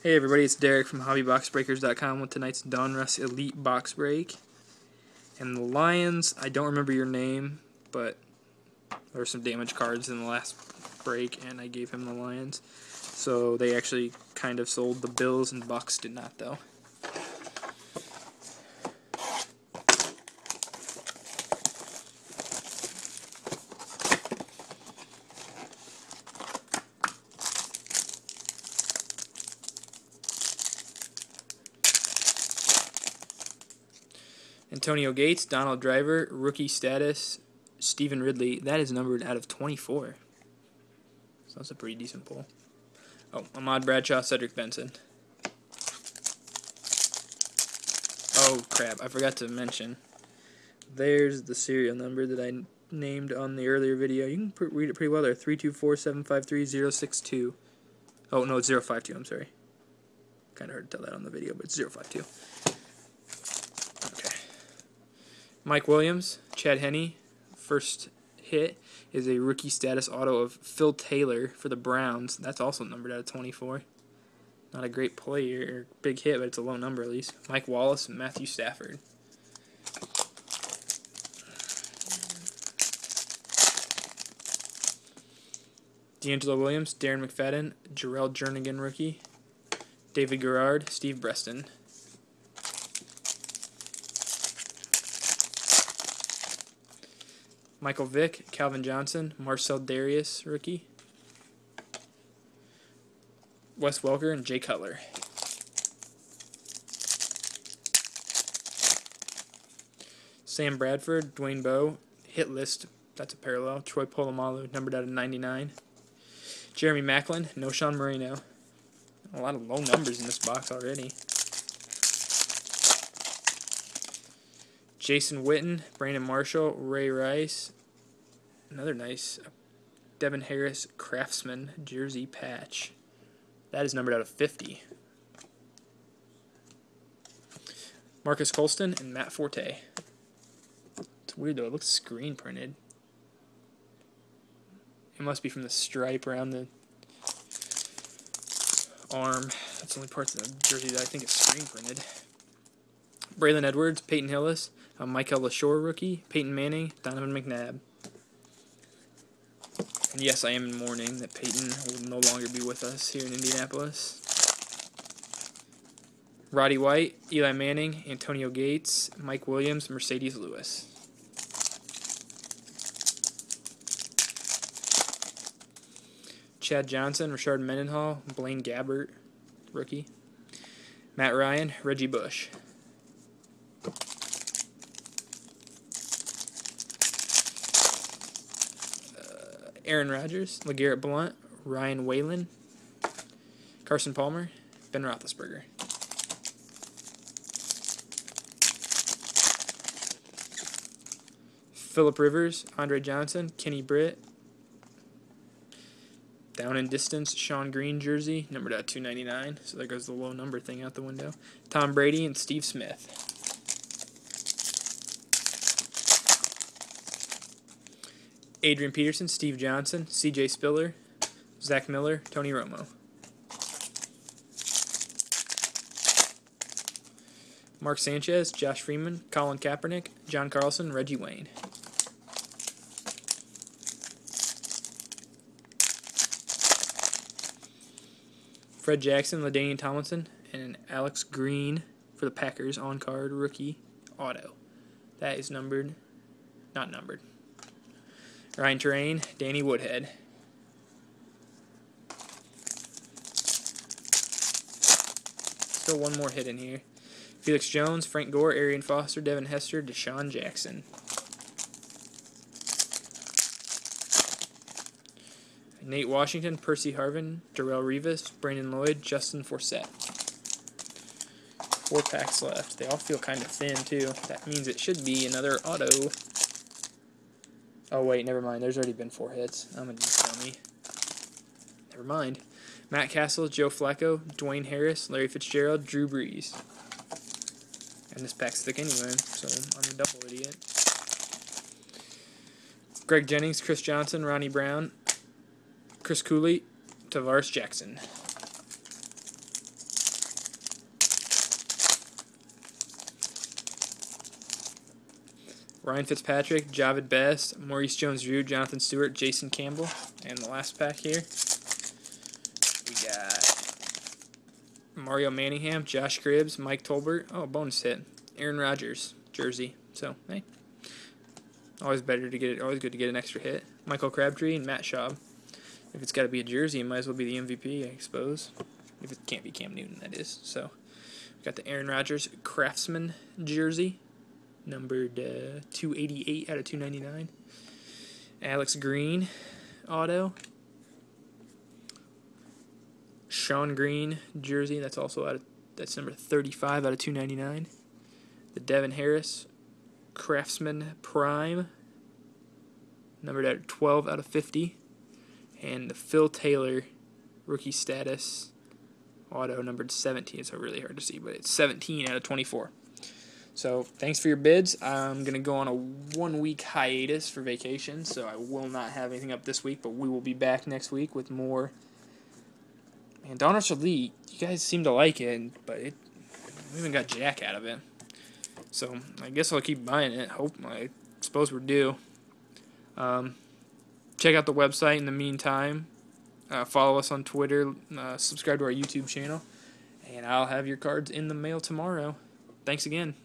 Hey everybody, it's Derek from HobbyBoxBreakers.com with tonight's Donruss Elite box break. And the Lions, I don't remember your name, but there were some damaged cards in the last break, and I gave him the Lions. So they actually kind of sold. The Bills and Bucks did not, though. Antonio Gates, Donald Driver, rookie status, Stephen Ridley. That is numbered out of 24. So that's a pretty decent pull. Oh, Ahmad Bradshaw, Cedric Benson. Oh, crap. I forgot to mention. There's the serial number that I named on the earlier video. You can read it pretty well there. 324753062. Oh, no, it's 052. I'm sorry. Kind of hard to tell that on the video, but it's 052. Mike Williams, Chad Henne, first hit is a rookie status auto of Phil Taylor for the Browns. That's also numbered out of 24. Not a great play or big hit, but it's a low number at least. Mike Wallace and Matthew Stafford. D'Angelo Williams, Darren McFadden, Jarrell Jernigan rookie. David Garrard, Steve Breston. Michael Vick, Calvin Johnson, Marcel Darius, rookie. Wes Welker and Jay Cutler. Sam Bradford, Dwayne Bowe, hit list, that's a parallel. Troy Polamalu, numbered out of 99. Jeremy Maclin, Noshawn Moreno. A lot of low numbers in this box already. Jason Witten, Brandon Marshall, Ray Rice. Another nice Devin Harris Craftsman jersey patch. That is numbered out of 50. Marcus Colston and Matt Forte. It's weird though, it looks screen printed. It must be from the stripe around the arm. That's the only parts of the jersey that I think is screen printed. Braylon Edwards, Peyton Hillis, Michael LaShore rookie, Peyton Manning, Donovan McNabb. And yes, I am in mourning that Peyton will no longer be with us here in Indianapolis. Roddy White, Eli Manning, Antonio Gates, Mike Williams, Mercedes Lewis. Chad Johnson, Rashard Mendenhall, Blaine Gabbert, rookie. Matt Ryan, Reggie Bush. Aaron Rodgers, LeGarrette Blount, Ryan Whalen, Carson Palmer, Ben Roethlisberger. Phillip Rivers, Andre Johnson, Kenny Britt. Down in distance, Sean Green jersey, numbered out 299. So there goes the low number thing out the window. Tom Brady and Steve Smith. Adrian Peterson, Steve Johnson, C.J. Spiller, Zach Miller, Tony Romo. Mark Sanchez, Josh Freeman, Colin Kaepernick, John Carlson, Reggie Wayne. Fred Jackson, LaDainian Tomlinson, and an Alex Green for the Packers on-card rookie auto. That is numbered, not numbered. Ryan Terrain, Danny Woodhead. Still one more hit in here. Felix Jones, Frank Gore, Arian Foster, Devin Hester, Deshaun Jackson. Nate Washington, Percy Harvin, Darrell Revis, Brandon Lloyd, Justin Forsett. 4 packs left. They all feel kind of thin, too. That means it should be another auto. Oh, wait, never mind. There's already been 4 hits. I'm a dummy. Never mind. Matt Castle, Joe Flacco, Dwayne Harris, Larry Fitzgerald, Drew Brees. And this pack's thick anyway, so I'm a double idiot. Greg Jennings, Chris Johnson, Ronnie Brown, Chris Cooley, Tavares Jackson. Ryan Fitzpatrick, Javid Best, Maurice Jones-Drew, Jonathan Stewart, Jason Campbell. And the last pack here, we got Mario Manningham, Josh Cribbs, Mike Tolbert. Oh, bonus hit. Aaron Rodgers jersey. So, hey, always good to get an extra hit. Michael Crabtree and Matt Schaub. If it's got to be a jersey, it might as well be the MVP, I suppose. If it can't be Cam Newton, that is. So, we got the Aaron Rodgers Craftsman jersey, numbered 288 out of 299. Alex Green auto. Sean Green jersey, that's number 35 out of 299. The Devin Harris Craftsman Prime, numbered at 12 out of 50. And the Phil Taylor rookie status auto, numbered 17. It's really hard to see, but it's 17 out of 24. So thanks for your bids. I'm going to go on a 1-week hiatus for vacation, so I will not have anything up this week, but we will be back next week with more. Man, Donruss Elite, you guys seem to like it, but we haven't got jack out of it. So I guess I'll keep buying it. I suppose we're due. Check out the website in the meantime. Follow us on Twitter. Subscribe to our YouTube channel. And I'll have your cards in the mail tomorrow. Thanks again.